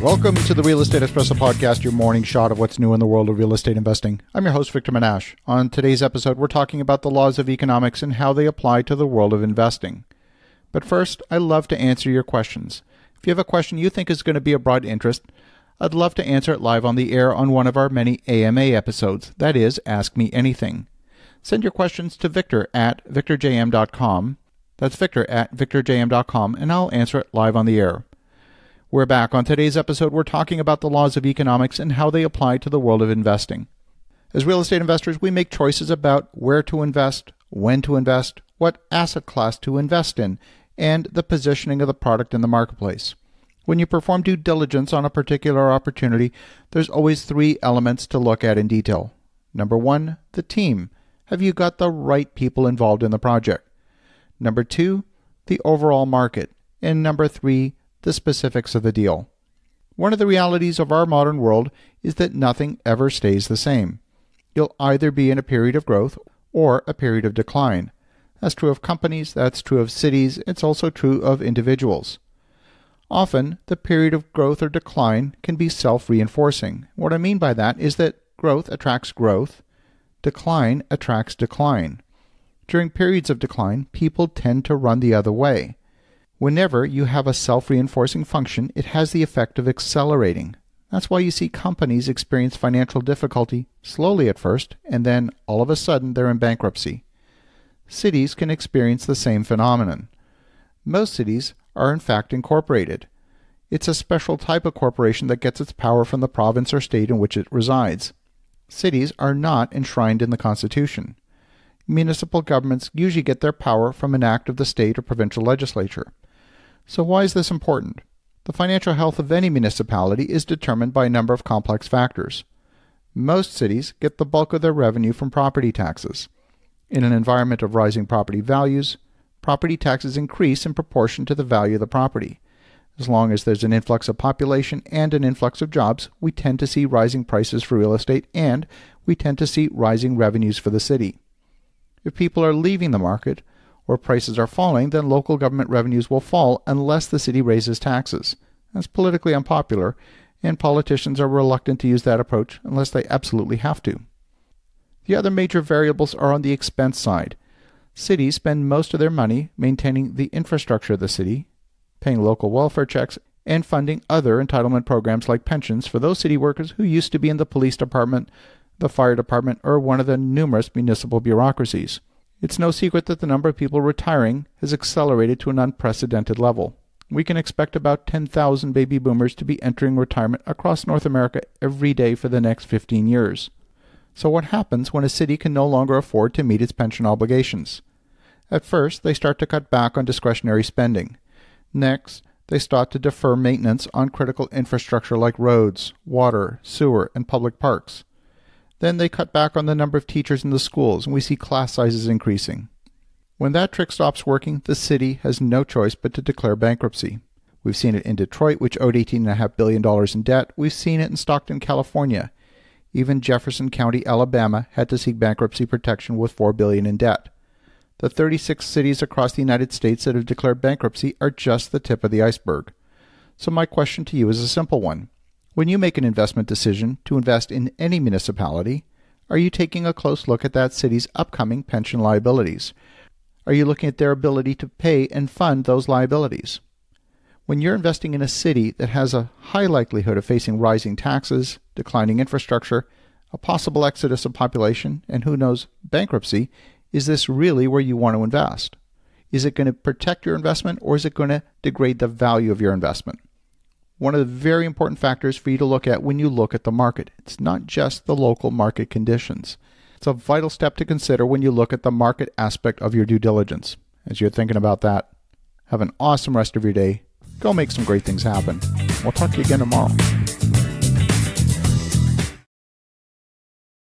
Welcome to the Real Estate Espresso Podcast, your morning shot of what's new in the world of real estate investing. I'm your host, Victor Menashe. On today's episode, we're talking about the laws of economics and how they apply to the world of investing. But first, I love to answer your questions. If you have a question you think is going to be of broad interest, I'd love to answer it live on the air on one of our many AMA episodes. That is, Ask Me Anything. Send your questions to victor@victorjm.com. That's victor@victorjm.com, and I'll answer it live on the air. We're back. On today's episode, we're talking about the laws of economics and how they apply to the world of investing. As real estate investors, we make choices about where to invest, when to invest, what asset class to invest in, and the positioning of the product in the marketplace. When you perform due diligence on a particular opportunity, there's always three elements to look at in detail. Number one, the team. Have you got the right people involved in the project? Number two, the overall market. And number three, the specifics of the deal. One of the realities of our modern world is that nothing ever stays the same. You'll either be in a period of growth or a period of decline. That's true of companies, that's true of cities, it's also true of individuals. Often, the period of growth or decline can be self-reinforcing. What I mean by that is that growth attracts growth, decline attracts decline. During periods of decline, people tend to run the other way. Whenever you have a self-reinforcing function, it has the effect of accelerating. That's why you see companies experience financial difficulty slowly at first, and then all of a sudden they're in bankruptcy. Cities can experience the same phenomenon. Most cities are in fact incorporated. It's a special type of corporation that gets its power from the province or state in which it resides. Cities are not enshrined in the Constitution. Municipal governments usually get their power from an act of the state or provincial legislature. So why is this important? The financial health of any municipality is determined by a number of complex factors. Most cities get the bulk of their revenue from property taxes. In an environment of rising property values, property taxes increase in proportion to the value of the property. As long as there's an influx of population and an influx of jobs, we tend to see rising prices for real estate and we tend to see rising revenues for the city. If people are leaving the market, or prices are falling, then local government revenues will fall unless the city raises taxes. That's politically unpopular, and politicians are reluctant to use that approach unless they absolutely have to. The other major variables are on the expense side. Cities spend most of their money maintaining the infrastructure of the city, paying local welfare checks, and funding other entitlement programs like pensions for those city workers who used to be in the police department, the fire department, or one of the numerous municipal bureaucracies. It's no secret that the number of people retiring has accelerated to an unprecedented level. We can expect about 10,000 baby boomers to be entering retirement across North America every day for the next 15 years. So what happens when a city can no longer afford to meet its pension obligations? At first, they start to cut back on discretionary spending. Next, they start to defer maintenance on critical infrastructure like roads, water, sewer, and public parks. Then they cut back on the number of teachers in the schools, and we see class sizes increasing. When that trick stops working, the city has no choice but to declare bankruptcy. We've seen it in Detroit, which owed $18.5 billion in debt. We've seen it in Stockton, California. Even Jefferson County, Alabama, had to seek bankruptcy protection with $4 billion in debt. The 36 cities across the United States that have declared bankruptcy are just the tip of the iceberg. So my question to you is a simple one. When you make an investment decision to invest in any municipality, are you taking a close look at that city's upcoming pension liabilities? Are you looking at their ability to pay and fund those liabilities? When you're investing in a city that has a high likelihood of facing rising taxes, declining infrastructure, a possible exodus of population, and who knows, bankruptcy, is this really where you want to invest? Is it going to protect your investment, or is it going to degrade the value of your investment? One of the very important factors for you to look at when you look at the market. It's not just the local market conditions. It's a vital step to consider when you look at the market aspect of your due diligence. As you're thinking about that, have an awesome rest of your day. Go make some great things happen. We'll talk to you again tomorrow.